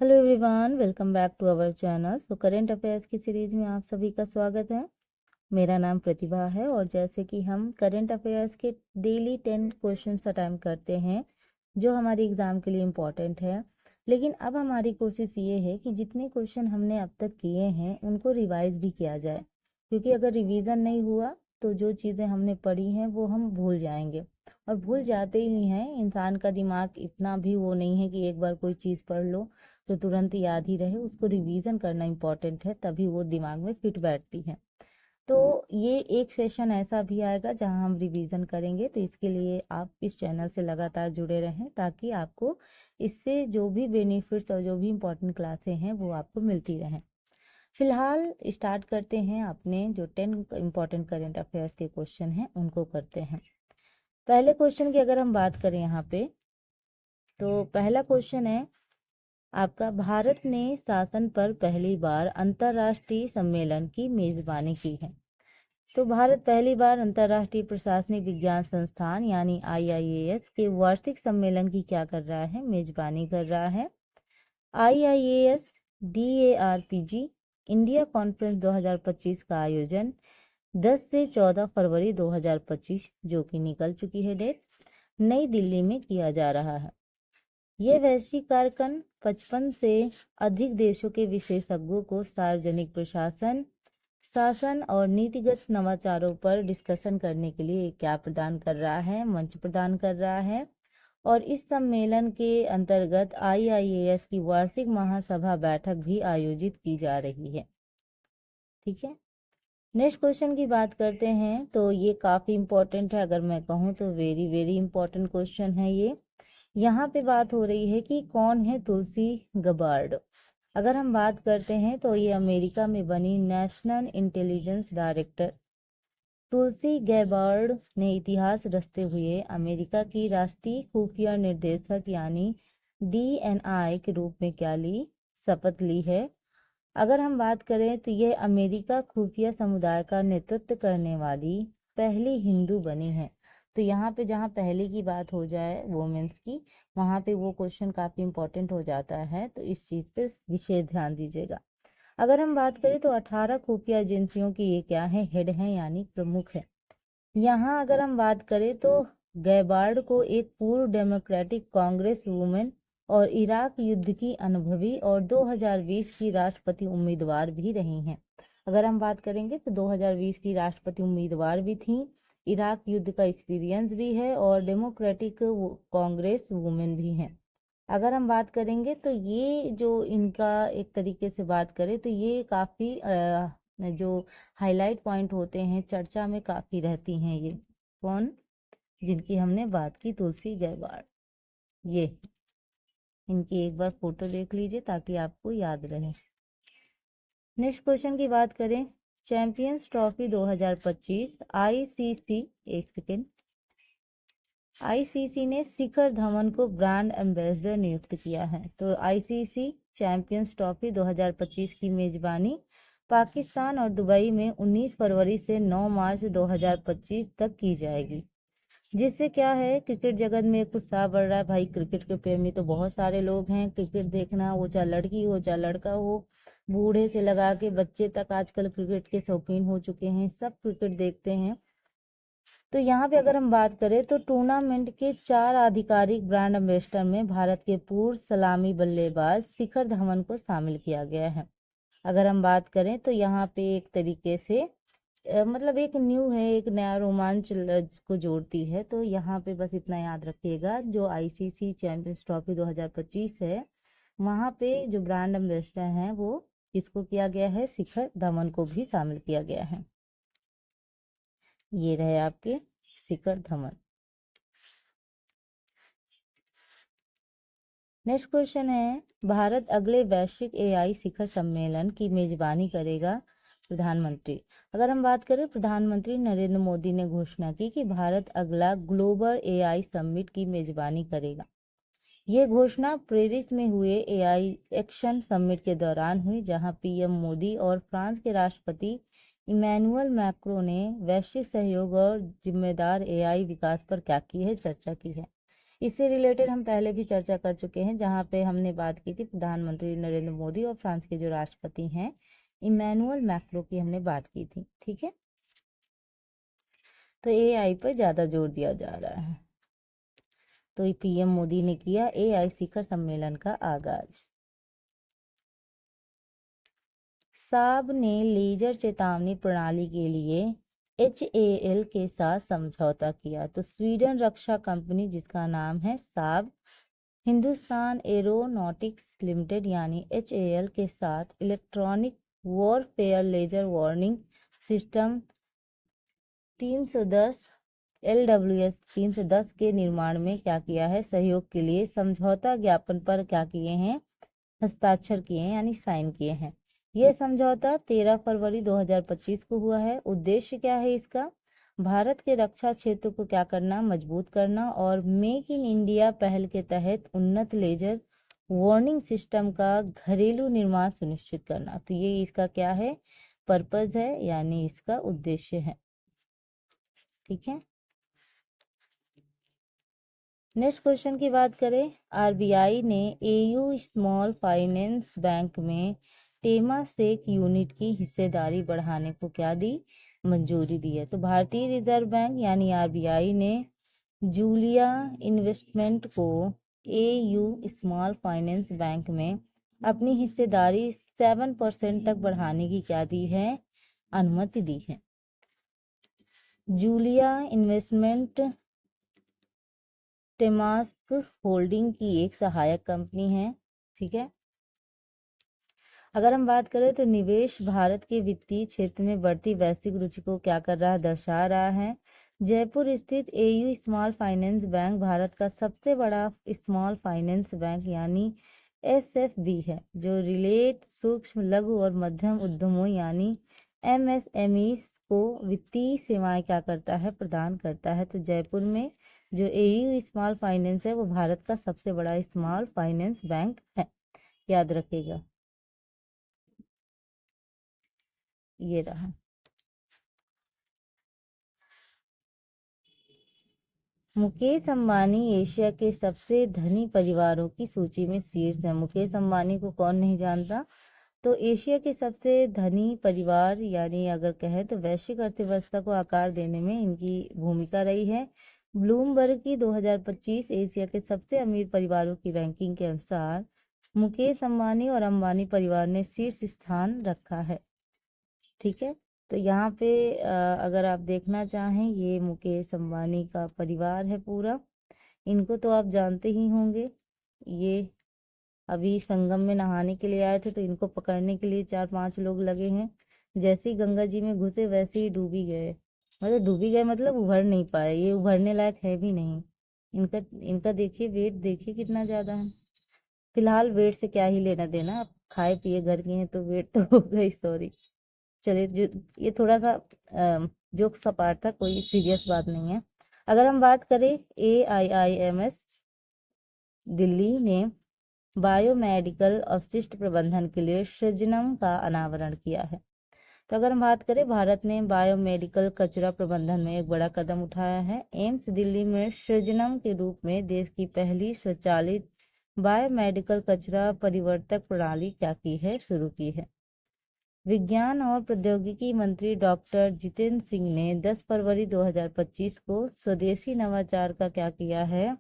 Hello everyone, welcome back to our channel. Current affairs की series में आप सभी का स्वागत है। मेरा नाम प्रतिभा है और जैसे कि हम करंट अफेयर्स के डेली 10 क्वेश्चंस अटेम्प्ट करते हैं जो हमारी एग्ज़ाम के लिए इम्पॉर्टेंट है। लेकिन अब हमारी कोशिश ये है कि जितने क्वेश्चन हमने अब तक किए हैं उनको रिवाइज भी किया जाए, क्योंकि अगर रिवीजन नहीं हुआ तो जो चीज़ें हमने पढ़ी हैं वो हम भूल जाएंगे। और भूल जाते ही हैं, इंसान का दिमाग इतना भी वो नहीं है कि एक बार कोई चीज़ पढ़ लो तो तुरंत याद ही रहे। उसको रिवीजन करना इम्पॉर्टेंट है, तभी वो दिमाग में फिट बैठती है। तो ये एक सेशन ऐसा भी आएगा जहां हम रिवीजन करेंगे, तो इसके लिए आप इस चैनल से लगातार जुड़े रहें ताकि आपको इससे जो भी बेनिफिट्स और जो भी इम्पोर्टेंट क्लासें हैं वो आपको मिलती रहें। फिलहाल स्टार्ट करते हैं, अपने जो 10 इम्पोर्टेंट करेंट अफेयर्स के क्वेश्चन हैं उनको करते हैं। पहले क्वेश्चन की अगर हम बात करें यहाँ पे, तो पहला क्वेश्चन है आपका, भारत ने शासन पर पहली बार अंतर्राष्ट्रीय सम्मेलन की मेजबानी की है। तो भारत पहली बार अंतर्राष्ट्रीय प्रशासनिक विज्ञान संस्थान यानी IIAS के वार्षिक सम्मेलन की क्या कर रहा है, मेजबानी कर रहा है। IIAS DARPG इंडिया कॉन्फ्रेंस 2025 का आयोजन 10 से 14 फरवरी 2025, जो कि निकल चुकी है डेट, नई दिल्ली में किया जा रहा है। ये वैश्विक कार्यक्रम 55 से अधिक देशों के विशेषज्ञों को सार्वजनिक प्रशासन, शासन और नीतिगत नवाचारों पर डिस्कशन करने के लिए क्या प्रदान कर रहा है, मंच प्रदान कर रहा है। और इस सम्मेलन के अंतर्गत IIAS की वार्षिक महासभा बैठक भी आयोजित की जा रही है। ठीक है, नेक्स्ट क्वेश्चन की बात करते हैं। तो ये काफ़ी इंपॉर्टेंट है, अगर मैं कहूँ तो वेरी वेरी इंपॉर्टेंट क्वेश्चन है ये। यहाँ पे बात हो रही है कि कौन है तुलसी गबार्ड। अगर हम बात करते हैं तो ये अमेरिका में बनी नेशनल इंटेलिजेंस डायरेक्टर तुलसी गैबार्ड ने इतिहास रचते हुए अमेरिका की राष्ट्रीय खुफिया निर्देशक यानी DNI के रूप में क्या ली, शपथ ली है। अगर हम बात करें तो यह अमेरिका खुफिया समुदाय का नेतृत्व करने वाली पहली हिंदू बनी है। तो यहाँ पे जहाँ पहले की बात हो जाए वोमेंस की, वहाँ पे वो क्वेश्चन काफ़ी इंपॉर्टेंट हो जाता है, तो इस चीज़ पे विशेष ध्यान दीजिएगा। अगर हम बात करें तो 18 खुफिया एजेंसियों की ये क्या है, हेड हैं यानी प्रमुख है। यहाँ अगर हम बात करें तो गैबार्ड को एक पूर्व डेमोक्रेटिक कांग्रेस वुमेन और इराक युद्ध की अनुभवी और 2020 की राष्ट्रपति उम्मीदवार भी रही हैं। अगर हम बात करेंगे तो 2020 की राष्ट्रपति उम्मीदवार भी थी, इराक युद्ध का एक्सपीरियंस भी है और डेमोक्रेटिक कांग्रेस वुमेन भी हैं। अगर हम बात करेंगे तो ये जो इनका एक तरीके से बात करें तो ये काफ़ी जो हाईलाइट पॉइंट होते हैं, चर्चा में काफ़ी रहती हैं। ये कौन, जिनकी हमने बात की, तुलसी गैबार्ड, ये इनकी एक बार फोटो देख लीजिए ताकि आपको याद रहे। नेक्स्ट क्वेश्चन की बात करें, चैंपियंस ट्रॉफी 2025 ICC, एक सेकेंड, ICC ने शिखर धवन को ब्रांड एम्बेसडर नियुक्त किया है। तो ICC चैंपियंस ट्रॉफी 2025 की मेजबानी पाकिस्तान और दुबई में 19 फरवरी से 9 मार्च 2025 तक की जाएगी। जिससे क्या है, क्रिकेट जगत में एक उत्साह बढ़ रहा है। भाई क्रिकेट के प्रेमी तो बहुत सारे लोग हैं, क्रिकेट देखना, वो चाहे लड़की हो चाहे लड़का हो, बूढ़े से लगा के बच्चे तक आजकल क्रिकेट के शौकीन हो चुके हैं, सब क्रिकेट देखते हैं। तो यहाँ पे अगर हम बात करें तो टूर्नामेंट के 4 आधिकारिक ब्रांड एम्बेसडर में भारत के पूर्व सलामी बल्लेबाज शिखर धवन को शामिल किया गया है। अगर हम बात करें तो यहाँ पे एक तरीके से मतलब एक न्यू है, एक नया रोमांच को जोड़ती है। तो यहाँ पे बस इतना याद रखिएगा, जो ICC चैंपियंस ट्रॉफी 2025 है, वहाँ पे जो ब्रांड एम्बेसडर हैं वो किसको किया गया है, शिखर धवन को भी शामिल किया गया है। ये रहे आपके शिखर धवन। नेक्स्ट क्वेश्चन है, भारत अगले वैश्विक AI शिखर सम्मेलन की मेजबानी करेगा प्रधानमंत्री। अगर हम बात करें, प्रधानमंत्री नरेंद्र मोदी ने घोषणा की कि भारत अगला ग्लोबल AI समिट की मेजबानी करेगा। ये घोषणा पेरिस में हुए AI एक्शन समिट के दौरान हुई, जहां PM मोदी और फ्रांस के राष्ट्रपति इमैनुअल मैक्रो ने वैश्विक सहयोग और जिम्मेदार AI विकास पर क्या की है, चर्चा की है। इससे रिलेटेड हम पहले भी चर्चा कर चुके हैं, जहाँ पे हमने बात की थी प्रधानमंत्री नरेंद्र मोदी और फ्रांस के जो राष्ट्रपति हैं इमैनुअल मैक्रो की हमने बात की थी। ठीक है, तो एआई पर ज़्यादा जोर दिया जा रहा है। तो पीएम मोदी ने किया एआई शिखर सम्मेलन का आगाज। साब ने लेजर चेतावनी प्रणाली के लिए HAL के साथ समझौता किया। तो स्वीडन रक्षा कंपनी जिसका नाम है साब, हिंदुस्तान एरोनॉटिक्स लिमिटेड यानी HAL के साथ electronic warfare laser warning system 310 LWS 310 के निर्माण में क्या किया है, सहयोग के लिए समझौता ज्ञापन पर क्या किए हैं, हस्ताक्षर किए हैं यानी साइन किए हैं। यह समझौता 13 फरवरी 2025 को हुआ है। उद्देश्य क्या है इसका, भारत के रक्षा क्षेत्र को क्या करना, मजबूत करना और मेक इन इंडिया पहल के तहत उन्नत लेजर वार्निंग सिस्टम का घरेलू निर्माण सुनिश्चित करना। तो ये इसका क्या है, पर्पज है यानी इसका उद्देश्य है। ठीक है, नेक्स्ट क्वेश्चन की बात करें। आरबीआई ने एयू स्मॉल फाइनेंस बैंक में टेमासेक यूनिट की हिस्सेदारी बढ़ाने को क्या दी, मंजूरी दी है। तो भारतीय रिजर्व बैंक यानी आरबीआई ने जूलिया इन्वेस्टमेंट को एयू स्मॉल फाइनेंस बैंक में अपनी हिस्सेदारी 7% तक बढ़ाने की क्या दी है, अनुमति दी है। जूलिया इन्वेस्टमेंट टेमास्क होल्डिंग की एक सहायक कंपनी है। ठीक है, अगर हम बात करें तो निवेश भारत के वित्तीय क्षेत्र में बढ़ती वैश्विक रुचि को क्या कर रहा है, दर्शा रहा है। जयपुर स्थित AU small finance bank Bharat का सबसे बड़ा स्मॉल फाइनेंस बैंक यानी SFB है, जो रिलेट सूक्ष्म लघु और मध्यम उद्यमों यानी MSMEs को वित्तीय सेवाएं क्या करता है, प्रदान करता है। तो जयपुर में जो एयू स्मॉल फाइनेंस है वो भारत का सबसे बड़ा स्मॉल फाइनेंस बैंक है, याद रखिएगा। ये रहा। मुकेश अंबानी एशिया के सबसे धनी परिवारों की सूची में शीर्ष है। मुकेश अंबानी को कौन नहीं जानता। तो एशिया के सबसे धनी परिवार यानी अगर कहें तो वैश्विक अर्थव्यवस्था को आकार देने में इनकी भूमिका रही है। ब्लूमबर्ग की 2025 एशिया के सबसे अमीर परिवारों की रैंकिंग के अनुसार मुकेश अंबानी और अंबानी परिवार ने शीर्ष स्थान रखा है। ठीक है, तो यहाँ पे अगर आप देखना चाहें, ये मुकेश अंबानी का परिवार है पूरा। इनको तो आप जानते ही होंगे। ये अभी संगम में नहाने के लिए आए थे, तो इनको पकड़ने के लिए 4-5 लोग लगे हैं। जैसे ही गंगा जी में घुसे वैसे ही डूबी गए, मतलब डूबी गए मतलब उभर नहीं पाए। ये उभरने लायक है भी नहीं। इनका इनका देखिए वेट, देखिए कितना ज़्यादा है। फिलहाल वेट से क्या ही लेना देना, आप खाए पिए घर के हैं तो वेट तो हो गई, सॉरी। चलिए, ये थोड़ा सा जोक सा पार्ट था, कोई सीरियस बात नहीं है। अगर हम बात करें AIIMS दिल्ली ने बायोमेडिकल अपशिष्ट प्रबंधन के लिए सृजनम का अनावरण किया है। तो अगर हम बात करें, भारत ने बायोमेडिकल कचरा प्रबंधन में एक बड़ा कदम उठाया है। एम्स दिल्ली में सृजनम के रूप में देश की पहली स्वचालित बायोमेडिकल कचरा परिवर्तक प्रणाली क्या की है, शुरू की है। विज्ञान और प्रौद्योगिकी मंत्री डॉक्टर जितेंद्र सिंह ने 10 फरवरी 2025 को स्वदेशी नवाचार का क्या किया है,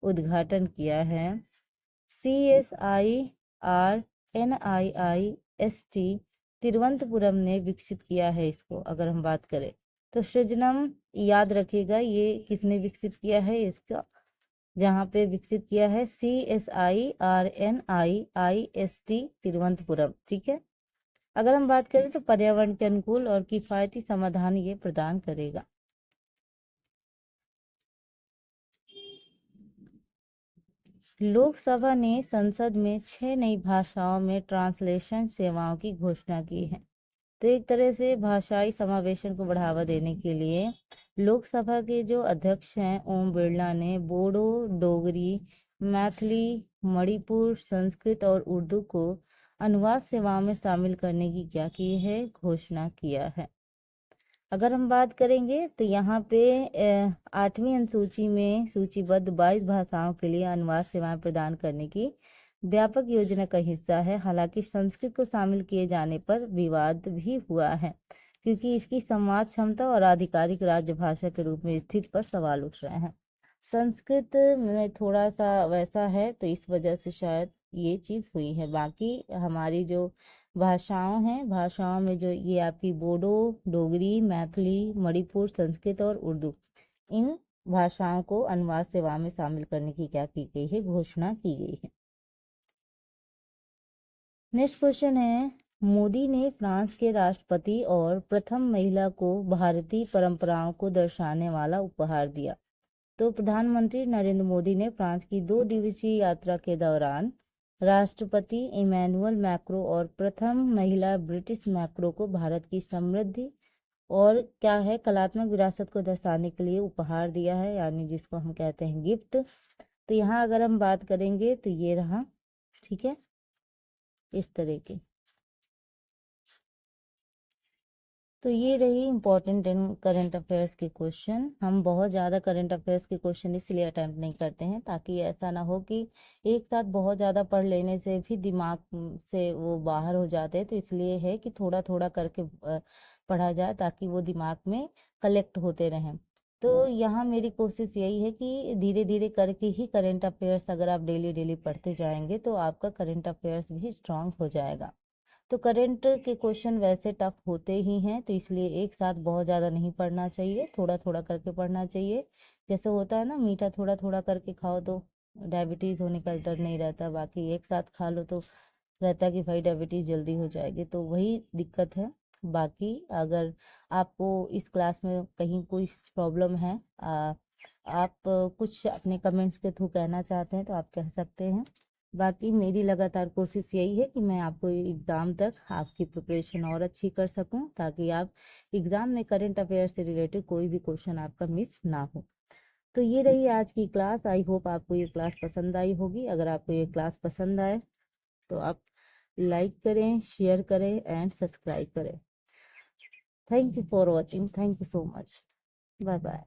उद्घाटन किया है। CSIRNIIST तिरुवनंतपुरम ने विकसित किया है इसको। अगर हम बात करें तो सृजनम, याद रखिएगा ये किसने विकसित किया है, इसका जहाँ पे विकसित किया है CSIRNIIST तिरुवनंतपुरम। ठीक है, अगर हम बात करें तो पर्यावरण के अनुकूल और किफायती समाधान ये प्रदान करेगा। लोकसभा ने संसद में 6 नई भाषाओं में ट्रांसलेशन सेवाओं की घोषणा की है। तो एक तरह से भाषाई समावेशन को बढ़ावा देने के लिए लोकसभा के जो अध्यक्ष हैं ओम बिरला ने बोडो, डोगरी, मैथिली, मणिपुर, संस्कृत और उर्दू को अनुवाद सेवाओं में शामिल करने की क्या की है, घोषणा किया है। अगर हम बात करेंगे तो यहाँ पे 8वीं अनुसूची में सूचीबद्ध 22 भाषाओं के लिए अनुवाद सेवाएं प्रदान करने की व्यापक योजना का हिस्सा है। हालांकि संस्कृत को शामिल किए जाने पर विवाद भी हुआ है, क्योंकि इसकी संवाद क्षमता और आधिकारिक राजभाषा के रूप में स्थिति पर सवाल उठ रहे हैं। संस्कृत में थोड़ा सा वैसा है, तो इस वजह से शायद ये चीज़ हुई है। बाकी हमारी जो भाषाओं हैं, भाषाओं में जो ये आपकी बोडो, डोगरी, मैथिली, मणिपुर, संस्कृत और उर्दू, इन भाषाओं को अनुवाद सेवा में शामिल करने की क्या की गई है, घोषणा की गई है। नेक्स्ट क्वेश्चन है, मोदी ने फ्रांस के राष्ट्रपति और प्रथम महिला को भारतीय परंपराओं को दर्शाने वाला उपहार दिया। तो प्रधानमंत्री नरेंद्र मोदी ने फ्रांस की 2 दिवसीय यात्रा के दौरान राष्ट्रपति इमैनुअल मैक्रो और प्रथम महिला ब्रिटिश मैक्रो को भारत की समृद्धि और क्या है कलात्मक विरासत को दर्शाने के लिए उपहार दिया है, यानी जिसको हम कहते हैं गिफ्ट। तो यहाँ अगर हम बात करेंगे तो ये रहा, ठीक है, इस तरह की। तो ये रही इम्पोर्टेंट करंट अफेयर्स के क्वेश्चन। हम बहुत ज़्यादा करंट अफेयर्स के क्वेश्चन इसलिए अटैम्प्ट नहीं करते हैं ताकि ऐसा ना हो कि एक साथ बहुत ज़्यादा पढ़ लेने से भी दिमाग से वो बाहर हो जाते हैं। तो इसलिए है कि थोड़ा थोड़ा करके पढ़ा जाए ताकि वो दिमाग में कलेक्ट होते रहें। तो यहाँ मेरी कोशिश यही है कि धीरे धीरे करके ही करंट अफेयर्स अगर आप डेली डेली पढ़ते जाएंगे तो आपका करंट अफेयर्स भी स्ट्रांग हो जाएगा। तो करंट के क्वेश्चन वैसे टफ होते ही हैं, तो इसलिए एक साथ बहुत ज़्यादा नहीं पढ़ना चाहिए, थोड़ा थोड़ा करके पढ़ना चाहिए। जैसे होता है ना, मीठा थोड़ा थोड़ा करके खाओ तो डायबिटीज़ होने का डर नहीं रहता, बाकी एक साथ खा लो तो रहता कि भाई डायबिटीज़ जल्दी हो जाएगी, तो वही दिक्कत है। बाकी अगर आपको इस क्लास में कहीं कोई प्रॉब्लम है, आप कुछ अपने कमेंट्स के थ्रू कहना चाहते हैं तो आप कह सकते हैं। बाकी मेरी लगातार कोशिश यही है कि मैं आपको एग्ज़ाम तक आपकी प्रिपरेशन और अच्छी कर सकूं, ताकि आप एग्ज़ाम में करंट अफेयर से रिलेटेड कोई भी क्वेश्चन आपका मिस ना हो। तो ये रही आज की क्लास। आई होप आपको ये क्लास पसंद आई होगी। अगर आपको ये क्लास पसंद आए तो आप लाइक करें, शेयर करें एंड सब्सक्राइब करें। Thank you for watching. Thank you so much. Bye bye.